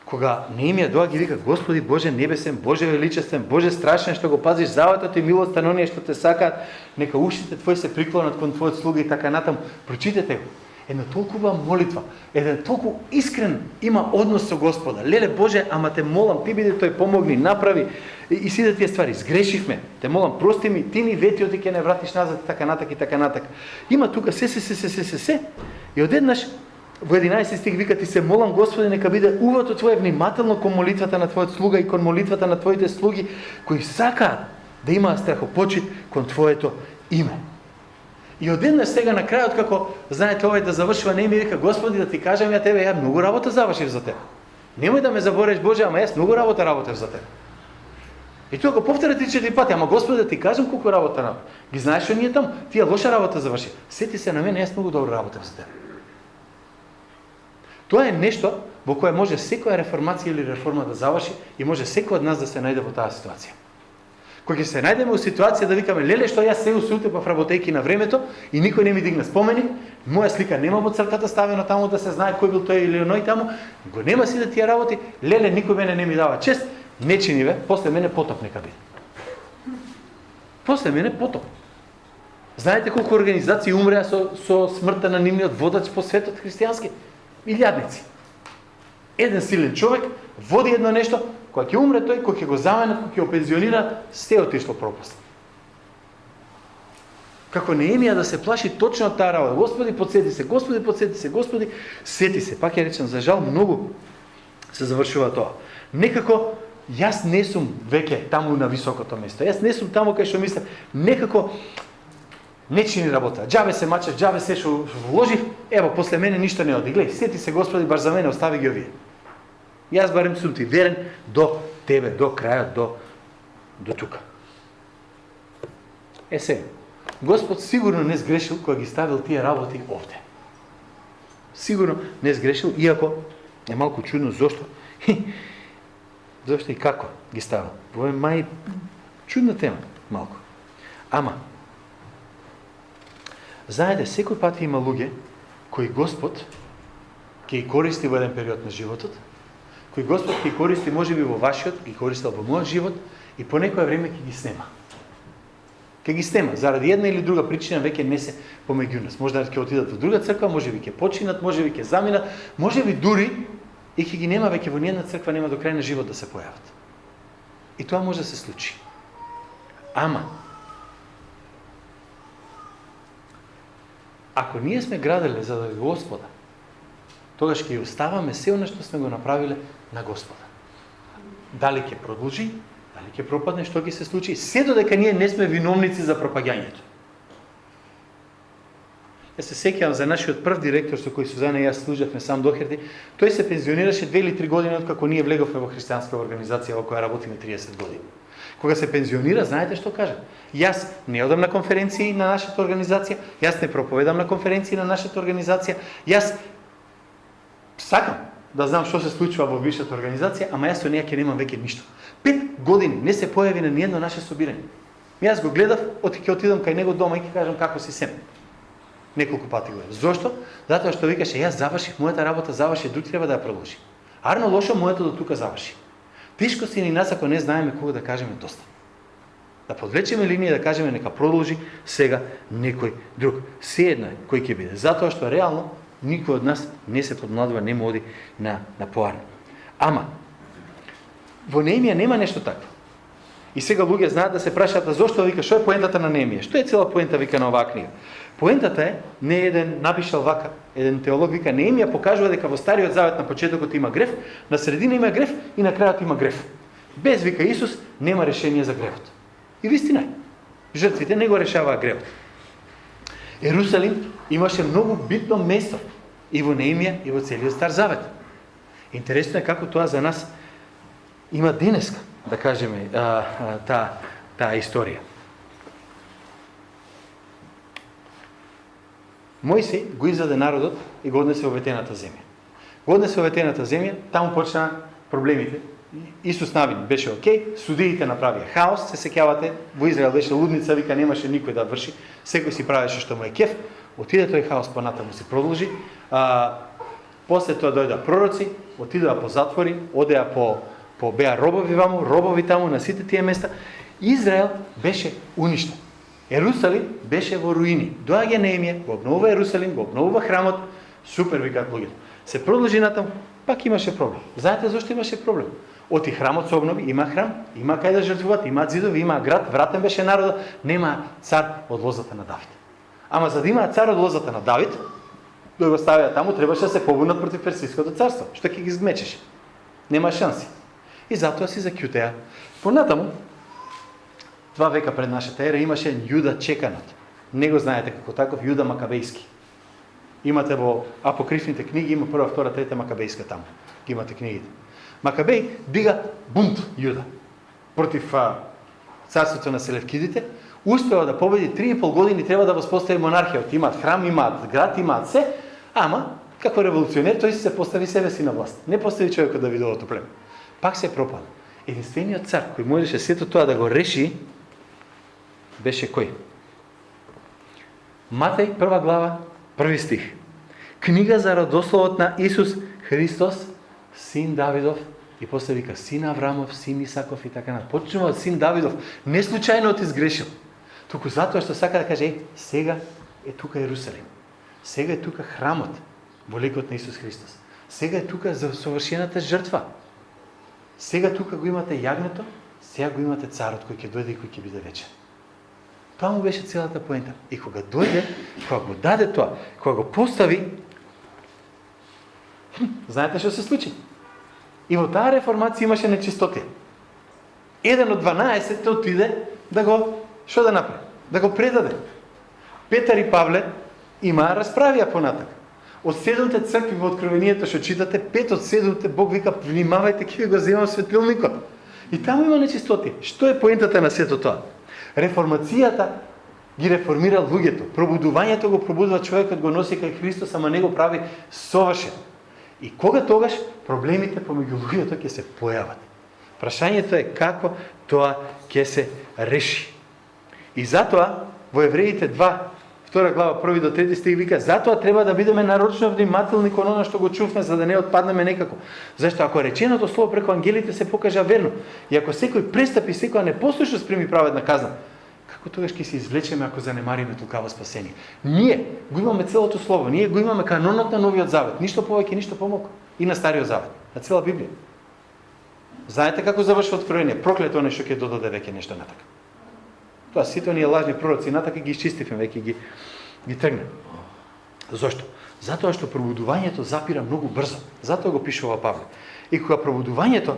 кога Неемија доаѓа и вика, Господи Боже небесен, Боже величествен, Боже страшен што го пазиш заветот и милоста на оние што те сакаат, нека ушите твои се приклонат кон твојот слуга и така натаму. Прочитете го. Една толкова молитва, еден толку искрен има однос со Господа. Леле Боже, ама те молам, ти биде тој помогни, направи и сите тие ствари. Сгрешивме. Те молам, прости ми, ти ни ветиот и ќе не вратиш назад и така натак и така натак. Има тука се. И одеднаш во 11 стих вика, ти се молам Господи, нека биде увато твое внимателно кон молитвата на твојот слуга и кон молитвата на твоите слуги кои сакаат да имаат страхопочит кон твоето име. И одеднаш сега на крајот, како, знаете, овој да завршува Неемија, вика, Господи, да ти кажам ја тебе, ја многу работа завршив за тебе. Немој да ме забореш, Боже, ама јас многу работа работев за тебе. И тоа го повтора 3-4 пати, ама Господи, да ти кажам колку работа на. Ги знаеш што ние таму? Тие лоша работа заврши. Сети се на мене, јас многу добро работев за тебе. Тоа е нешто во која може секоја реформација или реформа да заврши и може секој од нас да се најде во таа ситуација. Кога ќе се најдеме во ситуација да викаме, леле, што јас се усутепав работејки на времето и никој не ми дигна споменик, моја слика нема во црквата ставена таму да се знае кој бил тој или оној таму, го нема си да тие работи, леле, никој мене не ми дава чест, не чини ве, после мене потоп нека биде. После мене потоп. Знаете колку организации умреа со смртта на нивниот водач по светот христијански? Илјадници. Еден силен човек води едно нешто, кога ќе умре тој, кога ќе го заменат, кога ќе го пензионира, се отишло пропаст. Како Неемија да се плаши точно од таа работа. Господи, подсети се, Господи, подсети се, Господи, сети се. Пак ја речам, за жал, многу се завршува тоа. Некако, јас не сум веќе таму на високото место. Јас не сум таму кај што мислам, некако не чини работа. Џабе се мачев, џабе се што вложив, ево, после мене ништо не оди. Глеј, сети се, Господи, бар за мене, остави ги овие. Јас барем сум ти верен до тебе, до крајот, до тука. Се, Господ сигурно не сгрешил кога ги ставил тие работи овде. Сигурно не сгрешил, иако е малку чудно зошто. Зошто и како ги ставил. Тоа е мај чудна тема, малку. Ама, знаете, секој пат има луѓе кои Господ ќе ги користи во еден период на животот, кои Господ ќе ги користи можеби во вашиот, ги користил во мојот живот и по некое време ќе ги снема. Ќе ги снема, заради една или друга причина веќе не се помеѓу нас. Може да ќе отидат во друга црква, можеби ќе починат, можеби ќе заминат, можеби дури и ќе ги нема веќе во ниједна црква, нема до крај на живот да се појават. И тоа може да се случи. Ама, ако ние сме граделе за Господа, тогаш ќе оставаме се оно што сме го направиле на Господа. Дали ќе продолжи, дали ќе пропадне, што ќе се случи, се додека ние не сме виновници за пропаѓањето. Јас се сеќавам за нашиот прв директор со кој Сузана и јас служевме сам дохерти, тој се пензионираше 2 или 3 години откако ние влеговме во христијанска организација во која работиме 30 години. Кога се пензионира, знаете што кажа? Јас не одам на конференции на нашата организација, јас не проповедам на конференции на нашата организација, јас сакам да знам што се случува во бившата организација, ама јас со неја ќе немам веќе ништо. 5 години не се појави на ниедно наше собирање. Јас го гледав, ќе отидам кај него дома и ќе кажам како си сем. Неколку пати го. Зошто? Затоа што викаше, јас заврших, мојата работа заврши, друг треба да ја продолжи. Арно лошо, моето до тука заврши. Тешко си ни нас ако не знаеме кога да кажеме доста. Да подвлечеме линија да кажеме нека продолжи сега некој друг. Се едно е кој ќе биде. Затоа што реално никој од нас не се подмладува, не оди на поарно. Ама, во Неемија нема нешто такво. И сега луѓе знаат да се прашаат зошто вика, што е поентата на Неемија? Што е цела поента вика на оваа книга? Поентата е, не еден напишал вака, еден теолог вика, Неемија покажува дека во Стариот Завет на почетокот има греф, на средина има греф и на крајот има греф. Без, вика Исус, нема решение за грефот. И вистина е. Жртвите не го решаваа грефот. Ерусалим имаше многу битно место и во Неемија и во целиот Стар Завет. Интересно е како тоа за нас има денеска, да кажеме, таа историја. Мојсей го издаде народот и го однесе во ветената земја. Го однесе во ветената земја, таму почна проблемите. Исус Навин беше окей, судиите направија хаос, се сеќавате, во Израел беше лудница, вика немаше никој да врши, секој си правеше што му е кеф, отиде тој хаос понатаму се продолжи, после тоа дојда пророци, отидоа по затвори, одеа по беа робови таму на сите тие места. Израел беше уништен. Ерусалим беше во руини. Доаѓа Неемија, го обновува Ерусалим, го обновува храмот, супер викаат луѓето. Се продолжи натаму, пак имаше проблем. Знаете зошто имаше проблем? Оти храмот се обнови, има храм, има кај да жртвуват, има зидови, има град, вратен беше народот, нема цар од лозата на Давид. Ама за да има цар од лозата на Давид, да го ставија таму, требаше да се побунат против Персиското царство, што ќе ги изгмечеше. Нема шанси. И затоа си закјутеа. Понатаму, 2 века пред нашата ера имаше Јуда Чеканот. Не го знаете како таков, Јуда Макабејски. Имате во апокрифните книги, има 1, 2, 3 Макабејска таму. Имате книгите. Макабеј дига бунт Јуда против царството на Селевкидите, успева да победи 3,5 години, треба да воспостави монархија. Имаат храм, имаат град, имаат се, ама Како револуционер, тој се постави себе си на власт. Не постави човекот Давидовото племе. Пак се пропада. Единствениот цар кој можеше сето тоа да го реши, беше кој? Матеј, 1 глава, 1 стих. Книга за родословот на Исус Христос, син Давидов, и после вика син Аврамов, син Исаков и така натаму. Почнува од син Давидов, не случајно од изгрешил. Туку затоа што сака да каже, сега е тука Ерусалим. Сега е тука храмот во ликот на Исус Христос. Сега е тука за совршената жртва. Сега тука го имате јагнето, сега го имате царот кој ќе дојде и кој ќе биде вечен. Тоа му беше целата поента. И кога дојде, кога го даде тоа, кога го постави, знаете што се случи? И во таа реформација имаше нечистотија. Еден од 12 отиде да го, што да направи? Да го предаде. Петар и Павле имаа расправија понатак. Од 7 цркви во Откровението што читате, 5 од 7 Бог вика, внимавајте, ќе ви го земам светилникот. И таму има нечистотија. Што е поентата на сето тоа? Реформацијата ги реформира луѓето. Пробудувањето го пробудува човекот, го носи кај Христос, ама не го прави совршен. И кога тогаш проблемите помеѓу луѓето ќе се појават. Прашањето е како тоа ќе се реши. И затоа во Евреите 2, 2 глава, 1 до 3 стих вика, затоа треба да бидеме нарочно внимателни кон она што го чувме, за да не отпаднеме некако. Зашто ако реченото слово преку ангелите се покажа верно, и ако секој престапи, секоја непослушност прими праведна казна, како тогаш ќе се извлечеме ако занемариме толкава спасение? Ние го имаме целото слово, ние го имаме канонот на Новиот Завет, ништо повеќе, ништо помалку, и на Стариот Завет, на цела Библија. Знаете како завршува Откровение? Проклето оној што ќе додаде веќе нешто натака. Тоа сите оние лажни пророци натака ги изчистивме, веќе ги тргнем. Зошто? Затоа што пробудувањето запира многу брзо. Затоа го пишува Павле. И кога пробудувањето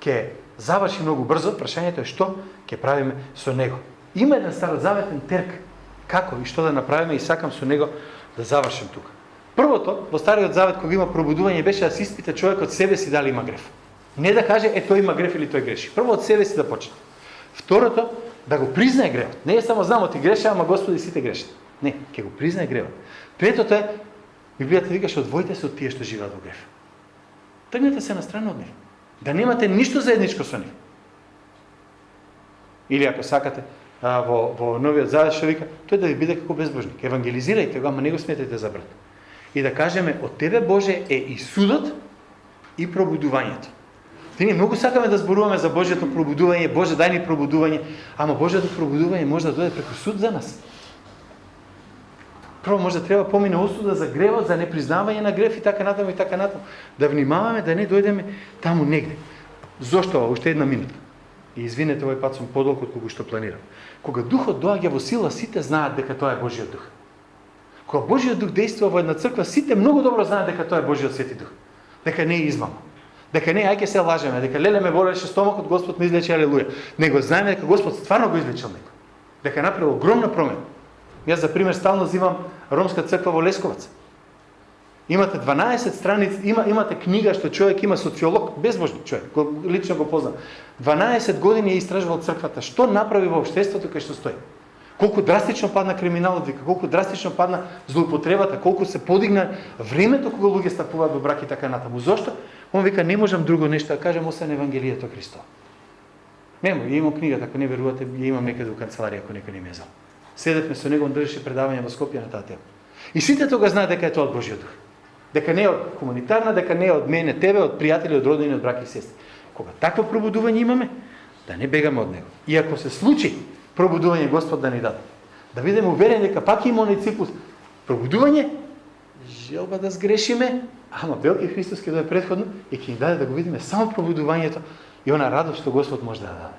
ќе заврши многу брзо, прашањето е што ќе правиме со него. Има еден старозаветен терк како и што да направиме, и сакам со него да завршим тука. Првото, во Стариот Завет кога има пробудување, беше да се испита човекот себе си дали има греф. Не да каже тој има греф или тој греши. Прво од себе си да почне. Второто, да го признае гревот. Не е само знамо ти греша, ама Господи сите грешат. Не, ќе го признае гревот. Третото е, Библијата вика што одвојте се од тие што живеат во грев. Тргнете се на страна од нив. Да немате ништо заедничко со нив. Или ако сакате, во Новиот Завет што вика, тој да ви биде како безбожник. Евангелизирајте го, ама не го сметајте за брат. И да кажеме, од тебе Боже е и судот и пробудувањето. Ние многу сакаме да зборуваме за Божјото пробудување, Боже дај ни пробудување, ама Божјото пробудување може да дојде преку суд за нас. Прво може да треба помине осуда за гревот, за непризнавање на грев и така натаму и така натаму. Да внимаваме да не дојдеме таму негде. Зошто? Уште една минута. И извинете, овој пат сум подолг од колку што планирам. Кога Духот доаѓа во сила, сите знаат дека тоа е Божјиот Дух. Кога Божјиот Дух действува во една црква, сите многу добро знаат дека тоа е Божјиот Свети Дух. Дека не е измама. Дека не ајде се лажеме, дека леле ме болеше стомакот, Господ ме излечи, алелуја. Него знаеме дека Господ стварно го излечил некој. Дека направил огромна промена. Јас за пример стално зимам ромска црква во Лесковац. Имате 12 страници, имате книга што човек има социолог, безбожник човек, лично го познам. 12 години е истражувал црквата, што направи во општеството кај што стои. Колку драстично падна криминалот, вика, колку драстично падна злоупотребата, колку се подигна времето кога луѓе стапуваат во брак и така натаму. Зошто? Он вика, не можам друго нешто да кажам освен Евангелието Христова. Нема, ја имам книга, ако не верувате, ја имам некаде во канцеларија, ако некој не ме знал. Седевме со него, он држеше предавање во Скопје на таа тема. И сите тога знаат дека е тоа од Божјиот Дух. Дека не е од хуманитарна, дека не е од мене, тебе, од пријатели, од роднини, од браќа и сестри. Кога такво пробудување имаме, да не бегаме од него. И ако се случи пробудување, Господ да ни даде. Да бидеме уверени дека пак има оној циклус пробудување, желба да сгрешиме, ама Белки Христос ќе дојде претходно и ќе ни даде да го видиме само пробудувањето и она радост што Господ може да даде.